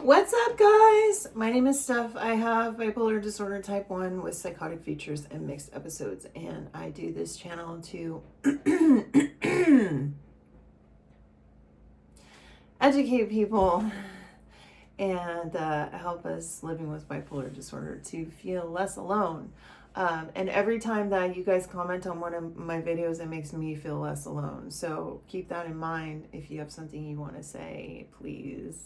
What's up, guys? My name is Steph. I have bipolar disorder type 1 with psychotic features and mixed episodes, and I do this channel to educate people and help us living with bipolar disorder to feel less alone. And every time that you guys comment on one of my videos, it makes me feel less alone. So keep that in mind. If you have something you want to say, please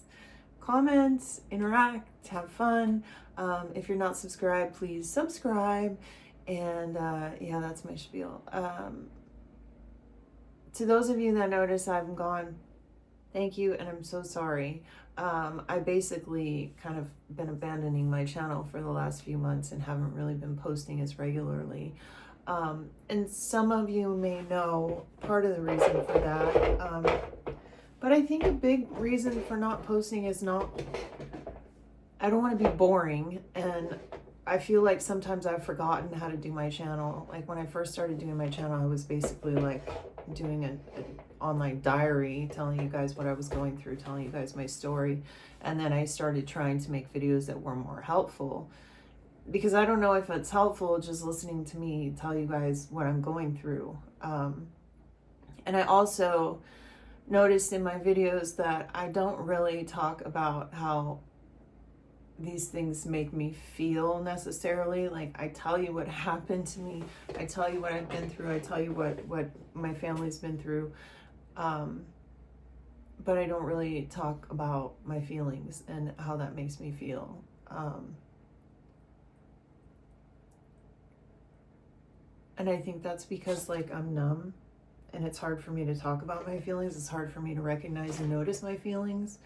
comment, interact, have fun. If you're not subscribed, please subscribe. And yeah, that's my spiel. To those of you that notice I'm gone, thank you, and I'm so sorry. I basically kind of been abandoning my channel for the last few months and haven't really been posting as regularly. And some of you may know part of the reason for that. But I think a big reason for not posting is I don't want to be boring, and I feel like sometimes I've forgotten how to do my channel. Like when I first started doing my channel, I was basically like doing an online diary, telling you guys what I was going through, telling you guys my story. And then I started trying to make videos that were more helpful, because I don't know if it's helpful just listening to me tell you guys what I'm going through. And I also noticed in my videos that I don't really talk about how these things make me feel necessarily. Like, I tell you what happened to me, I tell you what I've been through, I tell you what my family's been through, but I don't really talk about my feelings and how that makes me feel. And I think that's because, like, I'm numb, and it's hard for me to talk about my feelings. It's hard for me to recognize and notice my feelings.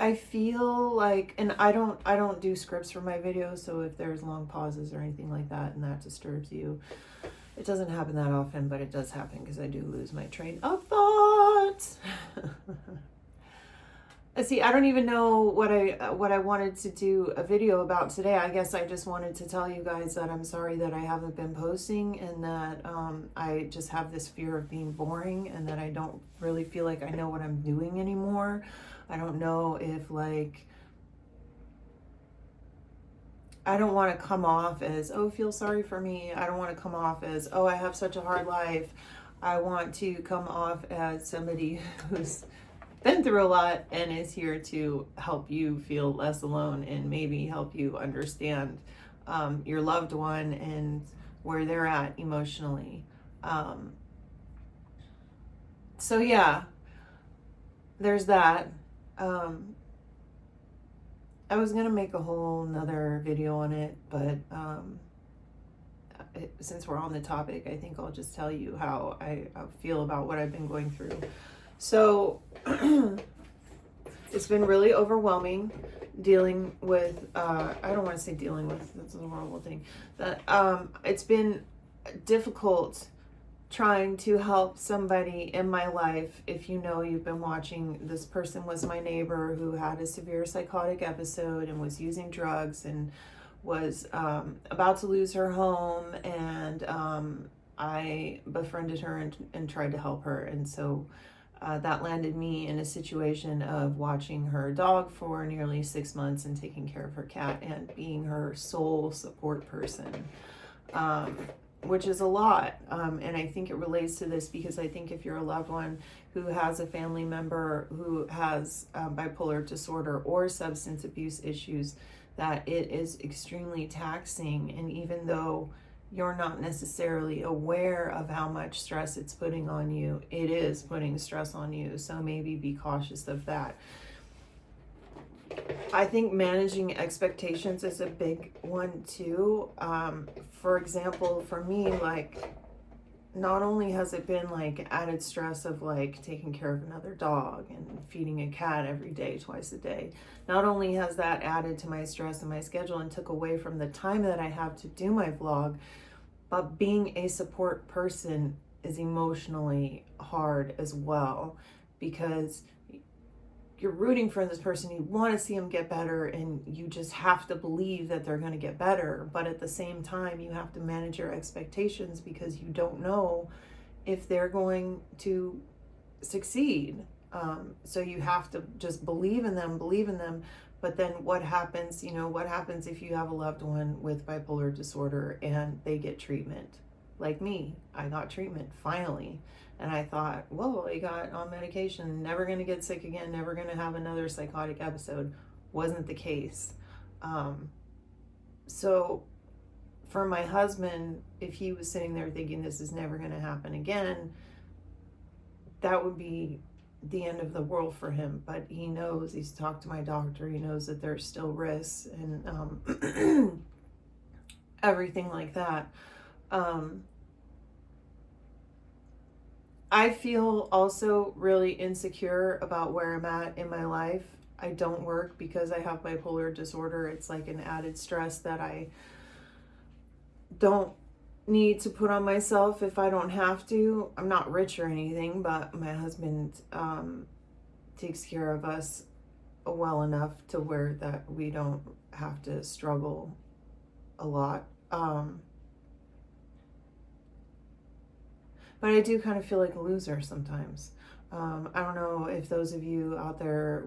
I feel like, and I don't do scripts for my videos, so if there's long pauses or anything like that and that disturbs you, it doesn't happen that often, but it does happen because I do lose my train of thought. See, I don't even know what I wanted to do a video about today. I guess I just wanted to tell you guys that I'm sorry that I haven't been posting, and that I just have this fear of being boring, and that I don't really feel like I know what I'm doing anymore. I don't know if, like, I don't want to come off as, oh, feel sorry for me. I don't want to come off as, oh, I have such a hard life. I want to come off as somebody who's been through a lot and is here to help you feel less alone and maybe help you understand your loved one and where they're at emotionally. So yeah, there's that. I was gonna make a whole nother video on it, but since we're on the topic, I think I'll just tell you how I feel about what I've been going through. So it's been really overwhelming dealing with, I don't want to say dealing with, that's a horrible thing, that it's been difficult trying to help somebody in my life. If you know, you've been watching, this person was my neighbor who had a severe psychotic episode and was using drugs and was about to lose her home, and I befriended her and tried to help her. And so that landed me in a situation of watching her dog for nearly 6 months and taking care of her cat and being her sole support person, which is a lot. And I think it relates to this because I think if you're a loved one who has a family member who has bipolar disorder or substance abuse issues, that it is extremely taxing. And even though you're not necessarily aware of how much stress it's putting on you, it is putting stress on you. So maybe be cautious of that. I think managing expectations is a big one too. For example, for me, like, not only has it been like added stress of like taking care of another dog and feeding a cat every day, twice a day, not only has that added to my stress and my schedule and took away from the time that I have to do my vlog, but being a support person is emotionally hard as well, because you're rooting for this person, you want to see them get better, and you just have to believe that they're going to get better. But at the same time, you have to manage your expectations because you don't know if they're going to succeed. So you have to just believe in them. But then what happens, what happens if you have a loved one with bipolar disorder and they get treatment? Like me, I got treatment finally. And I thought, whoa, I got on medication, never going to get sick again, never going to have another psychotic episode. Wasn't the case. So for my husband, if he was sitting there thinking this is never going to happen again, that would be the end of the world for him. But he knows, he's talked to my doctor, he knows that there's still risks and everything like that. I feel also really insecure about where I'm at in my life. I don't work because I have bipolar disorder. It's like an added stress that I don't need to put on myself if I don't have to. I'm not rich or anything, but my husband takes care of us well enough to where that we don't have to struggle a lot. But I do kind of feel like a loser sometimes. I don't know if those of you out there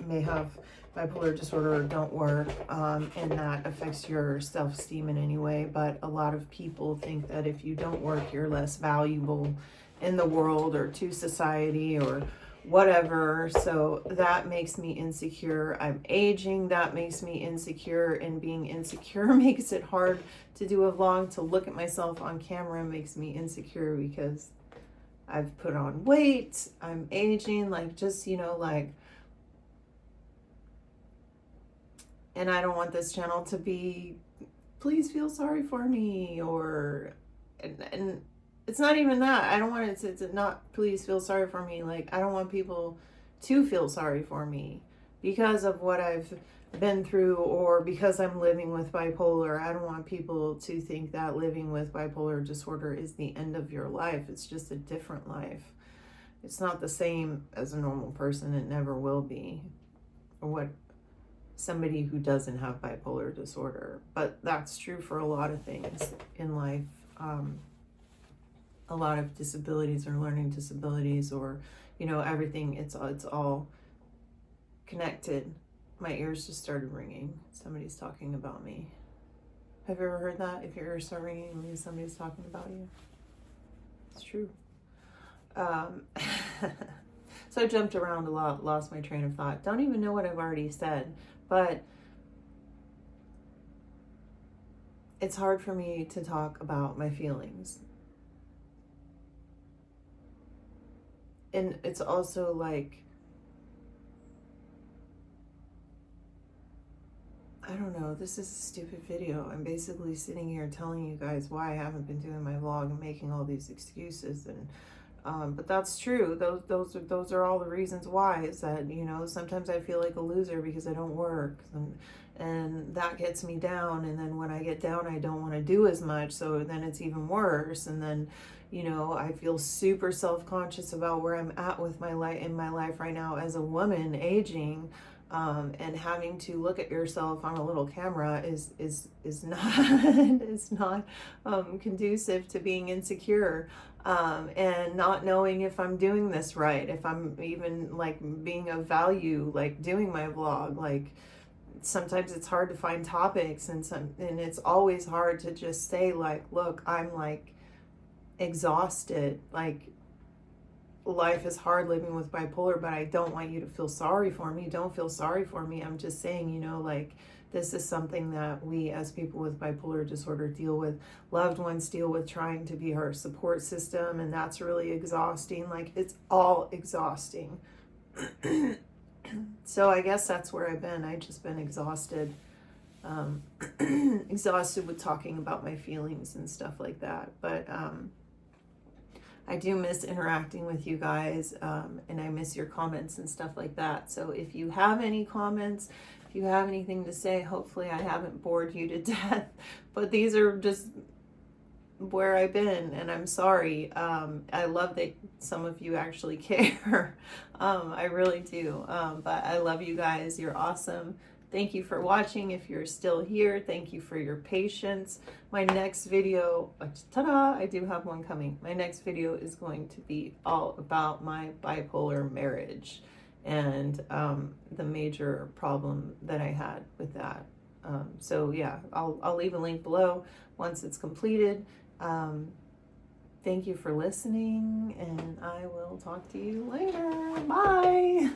may have bipolar disorder or don't work, and that affects your self-esteem in any way, but a lot of people think that if you don't work, you're less valuable in the world or to society or whatever. So that makes me insecure. I'm aging. That makes me insecure, and being insecure makes it hard to do a vlog. To look at myself on camera makes me insecure because I've put on weight. I'm aging, and I don't want this channel to be, please feel sorry for me, and it's not even that. I don't want it to not please feel sorry for me. I don't want people to feel sorry for me because of what I've been through or because I'm living with bipolar. I don't want people to think that living with bipolar disorder is the end of your life. It's just a different life. It's not the same as a normal person. It never will be. Or what somebody who doesn't have bipolar disorder. But that's true for a lot of things in life. A lot of disabilities or learning disabilities or, everything. It's all connected. My ears just started ringing. Somebody's talking about me. Have you ever heard that? If your ears start ringing, it means somebody's talking about you. It's true. So I jumped around a lot, lost my train of thought. Don't even know what I've already said, but it's hard for me to talk about my feelings. And it's also I don't know, this is a stupid video. I'm basically sitting here telling you guys why I haven't been doing my vlog and making all these excuses, and but that's true. Those are all the reasons why. Is that, sometimes I feel like a loser because I don't work, and that gets me down, and then when I get down I don't want to do as much, so then it's even worse, and then I feel super self-conscious about where I'm at with my life in my life right now as a woman aging. And having to look at yourself on a little camera is not is not conducive to being insecure, and not knowing if I'm doing this right, if I'm even being of value, doing my vlog. Sometimes it's hard to find topics, and it's always hard to just say look, I'm exhausted, life is hard living with bipolar, but I don't want you to feel sorry for me. Don't feel sorry for me. I'm just saying, this is something that we as people with bipolar disorder deal with. Loved ones deal with, trying to be our support system, and that's really exhausting. It's all exhausting. So I guess that's where I've been. I've just been exhausted. Exhausted with talking about my feelings and stuff like that. But I do miss interacting with you guys, and I miss your comments and stuff like that. So if you have any comments, if you have anything to say, hopefully I haven't bored you to death, but these are just where I've been, and I'm sorry. I love that some of you actually care. I really do. But I love you guys. You're awesome. Thank you for watching. If you're still here, thank you for your patience. My next video, ta-da, I do have one coming. My next video is going to be all about my bipolar marriage and the major problem that I had with that. So yeah, I'll leave a link below once it's completed. Thank you for listening, and I will talk to you later. Bye.